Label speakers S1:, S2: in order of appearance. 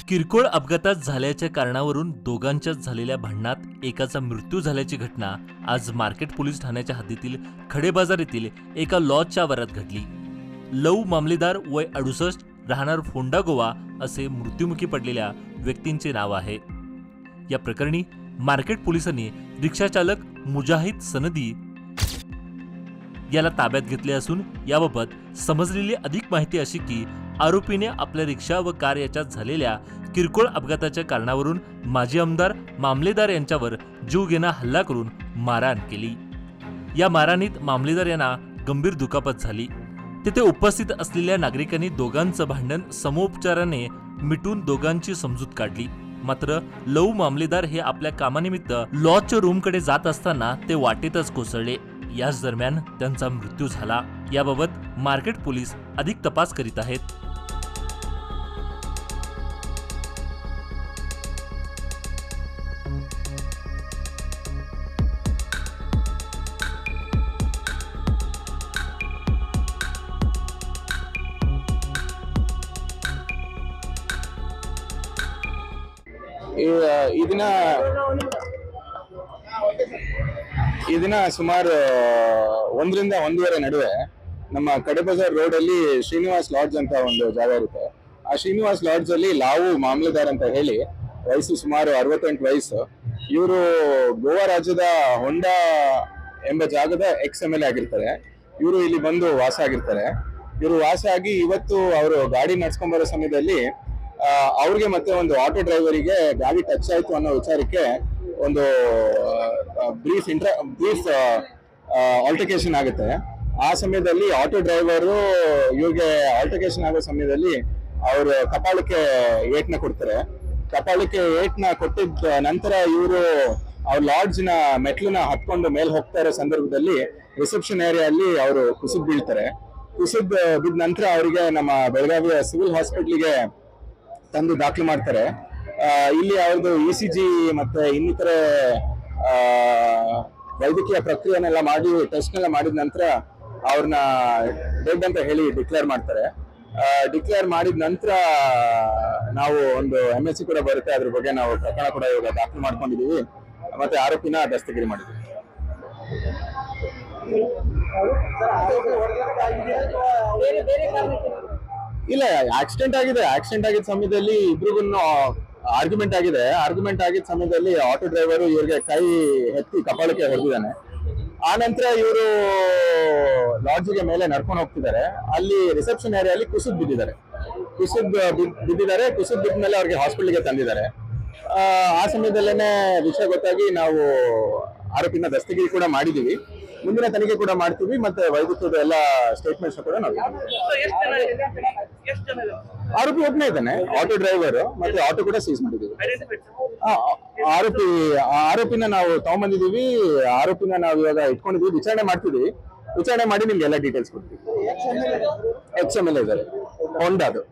S1: किरकोळ अपघातात झाल्याच्या कारणावरून दोघांच्याच झालेल्या भांडणात एकाचा मृत्यू झाल्याची घटना आज मार्केट पोलीस ठाण्याच्या हद्दीतील खडेबाजार येथील एका लॉजच्या आवारात घडली. लव मामलेदार वय 68 राहणार फोंडा गोवा असे मृत्युमुखी पडलेल्या व्यक्तींचे नाव आहे. या प्रकरणी मार्केट पोलिसांनी रिक्षाचालक मुजाहिद सनदी याला ताब्यात घेतले असून याबाबत समजलेली अधिक माहिती अशी की आरोपीने आपल्या रिक्षा व कार याच्यात झालेल्या किरकोळ अपघाताच्या कारणावरून माजी आमदार मामलेदार यांच्यावर जीवघेणा हल्ला करून मारहाण केली. या मारहाणीत मामलेदार यांना गंभीर दुखापत झाली. तेथे उपस्थित असलेल्या नागरिकांनी दोघांचं भांडण समोपचाराने मिटून दोघांची समजूत काढली. मात्र लव मामलेदार हे आपल्या कामानिमित्त लॉजच्या रूमकडे जात असताना ते वाटेतच कोसळले. याच दरम्यान त्यांचा मृत्यू झाला. याबाबत मार्केट पोलीस अधिक तपास करीत आहेत.
S2: ಈ ದಿನ ಸುಮಾರು 1 ರಿಂದ 1:30 ನಡುವೆ ನಮ್ಮ ಕಡೆಬಜಾರ್ ರೋಡ್ ಅಲ್ಲಿ ಶ್ರೀನಿವಾಸ್ ಲಾಡ್ಜ್ ಅಂತ ಒಂದು ಜಾಗ ಇರುತ್ತೆ. ಆ ಶ್ರೀನಿವಾಸ್ ಲಾಡ್ಜ್ ಅಲ್ಲಿ ಲಾವು ಮಾಮಲೆದಾರ್ ಅಂತ ಹೇಳಿ ವಯಸ್ಸು ಸುಮಾರು 68 ವಯಸ್ಸು. ಇವರು ಗೋವಾ ರಾಜ್ಯದ ಹೊಂಡಾ ಎಂಬ ಜಾಗದ XMLA ಆಗಿರ್ತಾರೆ. ಇವರು ಇಲ್ಲಿ ಬಂದು ವಾಸ ಆಗಿರ್ತಾರೆ. ಇವರು ವಾಸ ಆಗಿ ಇವತ್ತು ಅವರು ಗಾಡಿ ನಡ್ಸ್ಕೊಂಡ್ ಬರೋ ಸಮಯದಲ್ಲಿ ಅವ್ರಿಗೆ ಮತ್ತೆ ಒಂದು ಆಟೋ ಡ್ರೈವರಿಗೆ ಗಾಡಿ ಟಚ್ ಆಯ್ತು ಅನ್ನೋ ವಿಚಾರಕ್ಕೆ ಒಂದು ಬ್ರೀಫ್ ಆಲ್ಟರ್ಕೇಶನ್ ಆಗುತ್ತೆ. ಆ ಸಮಯದಲ್ಲಿ ಆಟೋ ಡ್ರೈವರು ಇವ್ರಿಗೆ ಆಲ್ಟರ್ಕೇಶನ್ ಆಗೋ ಸಮಯದಲ್ಲಿ ಅವರು ಕಪಾಳಕ್ಕೆ ಏಟ್ನ ಕೊಡ್ತಾರೆ. ಕಪಾಳಕ್ಕೆ ಏಟ್ನ ಕೊಟ್ಟಿದ್ದ ನಂತರ ಇವರು ಅವ್ರ ಲಾಡ್ಜ್ನ ಮೆಟ್ಲನ್ನ ಹತ್ಕೊಂಡು ಮೇಲೆ ಹೋಗ್ತಾ ಇರೋ ಸಂದರ್ಭದಲ್ಲಿ ರಿಸೆಪ್ಷನ್ ಏರಿಯಾದಲ್ಲಿ ಅವರು ಕುಸಿದ್ ಬೀಳ್ತಾರೆ. ಕುಸಿದ್ ಬಿದ್ದ ನಂತರ ಅವರಿಗೆ ನಮ್ಮ ಬೆಳಗಾವಿಯ ಸಿವಿಲ್ ಹಾಸ್ಪಿಟ್ಲಿಗೆ ತಂದು ದಾಖಲು ಮಾಡ್ತಾರೆ. ಇಲ್ಲಿ ಅವ್ರದ್ದು ECG ಮತ್ತೆ ಇನ್ನಿತರ ವೈದ್ಯಕೀಯ ಪ್ರಕ್ರಿಯೆನೆಲ್ಲ ಮಾಡಿ ಟೆಸ್ಟ್ನೆಲ್ಲ ಮಾಡಿದ ನಂತರ ಅವ್ರನ್ನ ಡೆಡ್ ಅಂತ ಹೇಳಿ ಡಿಕ್ಲೇರ್ ಮಾಡ್ತಾರೆ. ಡಿಕ್ಲೇರ್ ಮಾಡಿದ ನಂತರ ನಾವು ಒಂದು MSC ಕೂಡ ಬರುತ್ತೆ. ಅದ್ರ ಬಗ್ಗೆ ನಾವು ಪ್ರಕರಣ ಕೂಡ ಇವಾಗ ದಾಖಲು ಮಾಡ್ಕೊಂಡಿದೀವಿ. ಮತ್ತೆ ಆರೋಪಿನ ದಸ್ತಗಿರಿ ಮಾಡಿದ್ದೀವಿ. ಇಲ್ಲ, ಆಕ್ಸಿಡೆಂಟ್ ಆಗಿದೆ. ಆಕ್ಸಿಡೆಂಟ್ ಆಗಿದ್ದ ಸಮಯದಲ್ಲಿ ಇಬ್ರಿಗೂ ಆರ್ಗ್ಯುಮೆಂಟ್ ಆಗಿದೆ. ಆರ್ಗ್ಯುಮೆಂಟ್ ಆಗಿದ್ದ ಸಮಯದಲ್ಲಿ ಆಟೋ ಡ್ರೈವರು ಇವ್ರಿಗೆ ಕೈ ಎತ್ತಿ ಕಪಾಳಕ್ಕೆ ಹೊಡೆದಿದ್ದಾನೆ. ಆ ನಂತರ ಇವರು ಲಾಡ್ಜಿಗೆ ಮೇಲೆ ನಡ್ಕೊಂಡು ಹೋಗ್ತಿದ್ದಾರೆ. ಅಲ್ಲಿ ರಿಸೆಪ್ಷನ್ ಏರಿಯಾದಲ್ಲಿ ಕುಸಿದ್ ಬಿದ್ದಿದ್ದಾರೆ. ಕುಸಿದ್ ಬಿದ್ದ ಮೇಲೆ ಅವ್ರಿಗೆ ಹಾಸ್ಪಿಟಲ್ಗೆ ತಂದಿದ್ದಾರೆ. ಆ ಸಮಯದಲ್ಲೇನೆ ವಿಷಯ ಗೊತ್ತಾಗಿ ನಾವು ಆರೋಪಿನ ದಸ್ತಗಿರಿ ಕೂಡ ಮಾಡಿದೀವಿ. ಮುಂದಿನ ತನಿಖೆ ಕೂಡ ಮಾಡ್ತೀವಿ. ಮತ್ತೆ ವೈದ್ಯಕೀಯದ ಎಲ್ಲ ಸ್ಟೇಟ್ಮೆಂಟ್ಸ್ ಕೂಡ ನಾವು ಆರೋಪಿ ಒಬ್ಬನೇ ಇದ್ದಾನೆ, ಆಟೋ ಡ್ರೈವರ್. ಮತ್ತೆ ಆಟೋ ಕೂಡ ಸೀಸ್ ಮಾಡಿದೀವಿ. ಆರೋಪಿನ ನಾವು ತಗೊಂಡ್ಬಂದಿದೀವಿ. ಆರೋಪಿನ ನಾವು ಇವಾಗ ಇಟ್ಕೊಂಡಿದೀವಿ. ವಿಚಾರಣೆ ಮಾಡ್ತಿದೀವಿ. ವಿಚಾರಣೆ ಮಾಡಿ ನಿಮ್ಗೆ ಎಲ್ಲ ಡೀಟೇಲ್ಸ್ ಕೊಡ್ತೀವಿ. XMLA ಇದ್ದಾರೆ, ಹೊಂಡಾದು.